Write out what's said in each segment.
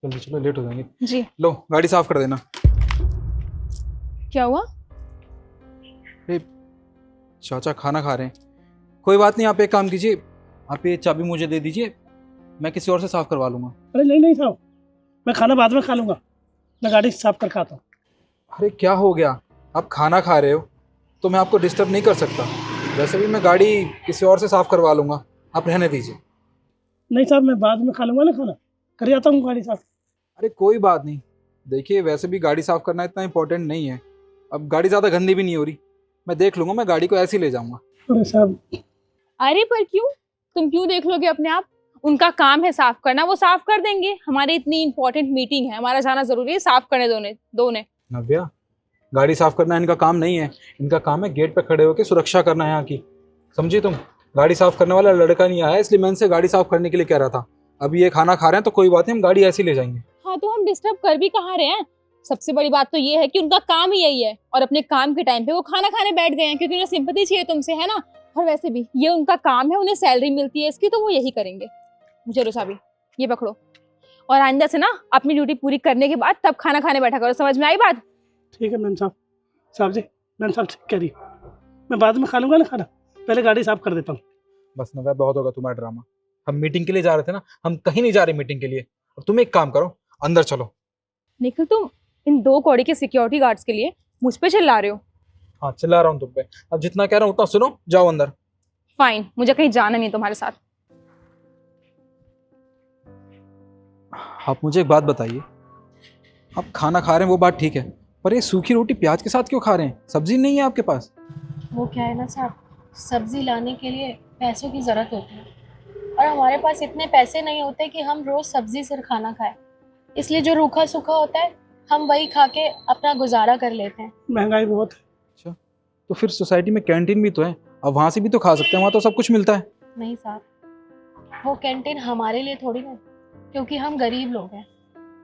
जल्दी चलो, लेट हो जाएंगे। जी। लो गाड़ी साफ कर देना। क्या हुआ? अरे चाचा खाना खा रहे हैं। कोई बात नहीं, आप एक काम कीजिए, आप ये चाबी मुझे दे दीजिए, मैं किसी और से साफ करवा लूंगा। अरे नहीं नहीं साहब, मैं खाना बाद में खा लूँगा, मैं गाड़ी साफ कर खाता हूँ। अरे क्या हो गया, आप खाना खा रहे हो तो मैं आपको डिस्टर्ब नहीं कर सकता। वैसे भी मैं गाड़ी किसी और से साफ करवा लूंगा, आप रहने दीजिए। नहीं साहब, मैं बाद में खा लूँगा ना खाना, कर आता हूँ गाड़ी साफ। अरे कोई बात नहीं, देखिए वैसे भी गाड़ी साफ करना इतना इंपॉर्टेंट नहीं है। अब गाड़ी ज़्यादा गंदी भी नहीं हो रही, मैं देख लूंगा, मैं गाड़ी को ऐसे ही ले जाऊंगा। अरे साहब, अरे पर क्यों? तुम क्यों देख लोगे अपने आप? उनका काम है साफ करना, वो साफ कर देंगे। हमारी इतनी इंपॉर्टेंट मीटिंग है, हमारा जाना जरूरी है, साफ करने दो ने। नव्या, गाड़ी साफ करना इनका काम नहीं है, इनका काम है गेट पे खड़े होकर सुरक्षा करना है यहाँ की, समझी तुम? गाड़ी साफ करने वाला लड़का नहीं आया, इसलिए मैं इनसे गाड़ी साफ करने के लिए कह रहा था। अभी ये खाना खा रहे हैं तो कोई बात नहीं, हम गाड़ी ऐसे ही ले जाएंगे। हाँ तो हम डिस्टर्ब कर भी कहाँ रहे हैं? सबसे बड़ी बात तो ये है कि उनका काम ही यही है, और अपने काम के टाइम पे वो खाना खाने बैठ गए हैं क्योंकि उन्हें सिंपैथी चाहिए तुमसे, है ना? और वैसे भी ये उनका काम है, उन्हें सैलरी मिलती है इसकी, तो वो यही करेंगे। चलो चाबी ये पकड़ो, और आइंदा से ना अपनी ड्यूटी पूरी करने के बाद तब खाना खाने बैठा करो, समझ में आई बात? ठीक है मैम साहब। साहब जी, मैम साहब ठीक कह रही, मैं बाद में खा लूँगा ना खाना, पहले गाड़ी साफ कर देता हूँ। बस नव्या, बहुत होगा तुम्हारा ड्रामा। हम मीटिंग के लिए जा रहे थे ना, हम कहीं नहीं जा रहे मीटिंग के लिए। और तुम एक काम करो, अंदर चलो। निखिल, तुम इन 2 कौड़ी के सिक्योरिटी गार्ड्स के लिए मुझ पे चिल्ला रहे हो? हाँ चिल्ला रहा हूँ तुम पे, अब जितना कह रहा हूँ उतना सुनो, जाओ अंदर। फाइन, मुझे कहीं जाना नहीं तुम्हारे साथ। आप मुझे एक बात बताइए, आप खाना खा रहे हैं वो बात ठीक है, पर ये सूखी रोटी प्याज के साथ क्यों खा रहे हैं? सब्जी नहीं है आपके पास? वो क्या है ना साहब, सब्जी लाने के लिए पैसों की ज़रूरत होती है, और हमारे पास इतने पैसे नहीं होते कि हम रोज़ सब्जी से खाना खाएं। इसलिए जो रूखा सूखा होता है हम वही खा के अपना गुजारा कर लेते हैं। महंगाई बहुत है। अच्छा, तो फिर सोसाइटी में कैंटीन भी तो है, अब वहाँ से भी तो खा सकते हैं, वहाँ तो सब कुछ मिलता है। नहीं साहब, वो कैंटीन हमारे लिए थोड़ी ना, क्योंकि हम गरीब लोग हैं।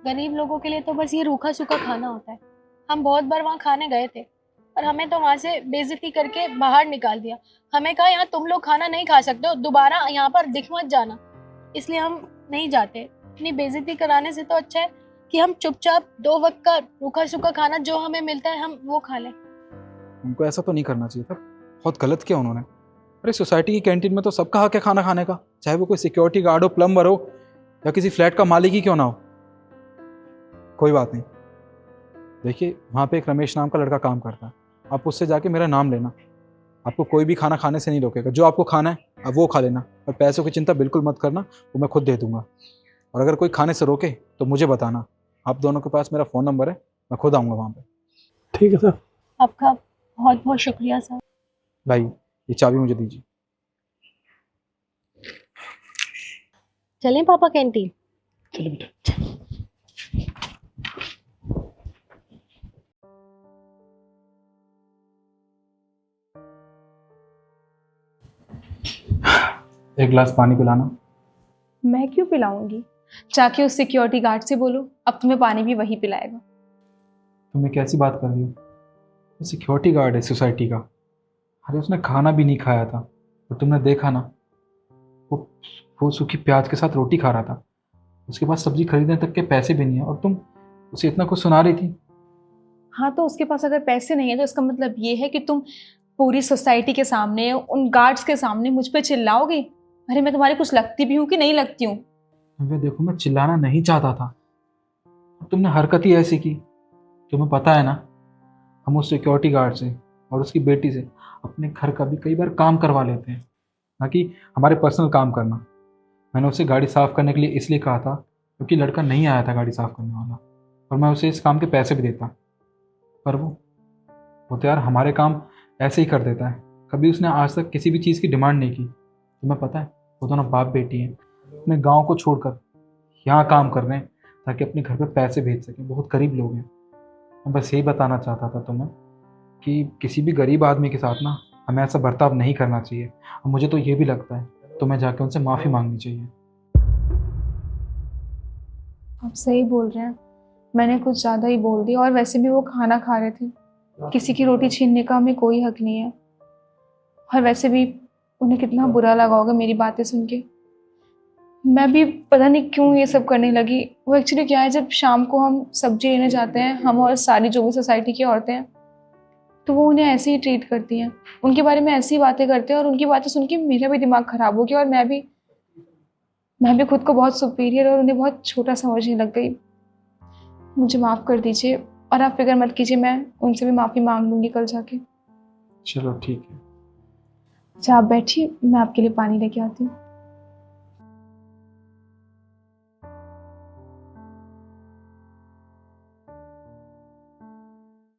गरीब लोगों के लिए तो बस ये रूखा सूखा खाना होता है। हम बहुत बार वहाँ खाने गए थे और हमें तो वहाँ से बेइज्जती करके बाहर निकाल दिया। हमें कहा यहाँ तुम लोग खाना नहीं खा सकते हो, दोबारा यहाँ पर दिख मत जाना। इसलिए हम नहीं जाते। इतनी बेइज्जती कराने से तो अच्छा है कि हम चुपचाप 2 वक्त का रूखा सूखा खाना जो हमें मिलता है हम वो खा लें। उनको ऐसा तो नहीं करना चाहिए था, बहुत गलत किया उन्होंने। अरे सोसाइटी की कैंटीन में तो सबका हक है खाना खाने का, चाहे वो कोई सिक्योरिटी गार्ड हो, प्लम्बर हो, या किसी फ्लैट का मालिक ही क्यों ना हो। कोई बात नहीं, देखिए वहाँ पे एक रमेश नाम का लड़का काम करता है, आप उससे जाके मेरा नाम लेना। आपको कोई भी खाना खाने से नहीं रोकेगा, जो आपको खाना है आप वो खा लेना, और पैसों की चिंता बिल्कुल मत करना, वो मैं खुद दे दूंगा। और अगर कोई खाने से रोके तो मुझे बताना, आप दोनों के पास मेरा फ़ोन नंबर है, मैं खुद आऊँगा वहाँ पे। ठीक है सर। आपका बहुत बहुत शुक्रिया सर। भाई ये चाबी मुझे दीजिए। चलें पापा कैंटीन? चलो बेटा। एक गिलास पानी पिलाना। मैं क्यों पिलाऊंगी? जाके उस सिक्योरिटी गार्ड से बोलो, अब तुम्हें पानी भी वही पिलाएगा। तुम्हें कैसी बात कर रही हो? वो सिक्योरिटी गार्ड है सोसाइटी का। अरे उसने खाना भी नहीं खाया था, और तुमने देखा ना, वो सूखी प्याज के साथ रोटी खा रहा था। उसके पास सब्जी खरीदने तक के पैसे भी नहीं है, और तुम उसे इतना कुछ सुना रही थी। हाँ तो उसके पास अगर पैसे नहीं है तो इसका मतलब ये है कि तुम पूरी सोसाइटी के सामने, उन गार्ड्स के सामने मुझ पे चिल्लाओगे? अरे मैं तुम्हारी कुछ लगती भी हूँ कि नहीं लगती हूँ? अबे देखो, मैं चिल्लाना नहीं चाहता था, और तुमने हरकत ही ऐसी की। तुम्हें पता है ना, हम उस सिक्योरिटी गार्ड से और उसकी बेटी से अपने घर का भी कई बार काम करवा लेते हैं, ना कि हमारे पर्सनल काम करना। मैंने उसे गाड़ी साफ़ करने के लिए इसलिए कहा था क्योंकि लड़का नहीं आया था गाड़ी साफ़ करने वाला, और मैं उसे इस काम के पैसे भी देता। पर वो तो यार हमारे काम ऐसे ही कर देता है, कभी उसने आज तक किसी भी चीज़ की डिमांड नहीं की। तुम्हें पता है, वो दोनों बाप बेटी हैं, अपने गांव को छोड़कर यहाँ काम कर रहे हैं ताकि अपने घर पे पैसे भेज सकें। बहुत गरीब लोग हैं। मैं बस यही बताना चाहता था तुम्हें कि किसी भी गरीब आदमी के साथ ना हमें ऐसा बर्ताव नहीं करना चाहिए। और मुझे तो ये भी लगता है तुम्हें जाके उनसे माफ़ी मांगनी चाहिए। आप सही बोल रहे हैं, मैंने कुछ ज़्यादा ही बोल दिया, और वैसे भी वो खाना खा रहे थे। किसी की रोटी छीनने का हमें कोई हक नहीं है, और वैसे भी उन्हें कितना बुरा लगा होगा मेरी बातें सुन के। मैं भी पता नहीं क्यों ये सब करने लगी। वो एक्चुअली क्या है, जब शाम को हम सब्जी लेने जाते हैं, हम और सारी जो भी सोसाइटी की औरतें हैं, तो वो उन्हें ऐसे ही ट्रीट करती हैं, उनके बारे में ऐसी बातें करते हैं, और उनकी बातें सुन के मेरा भी दिमाग ख़राब हो गया और मैं भी खुद को बहुत सुपीरियर और उन्हें बहुत छोटा समझने लग गई। मुझे माफ़ कर दीजिए और आप फिक्र मत कीजिए, मैं उनसे भी माफ़ी मांग लूँगी कल जाके। चलो ठीक है। अच्छा आप बैठिए, मैं आपके लिए पानी लेके आती हूँ।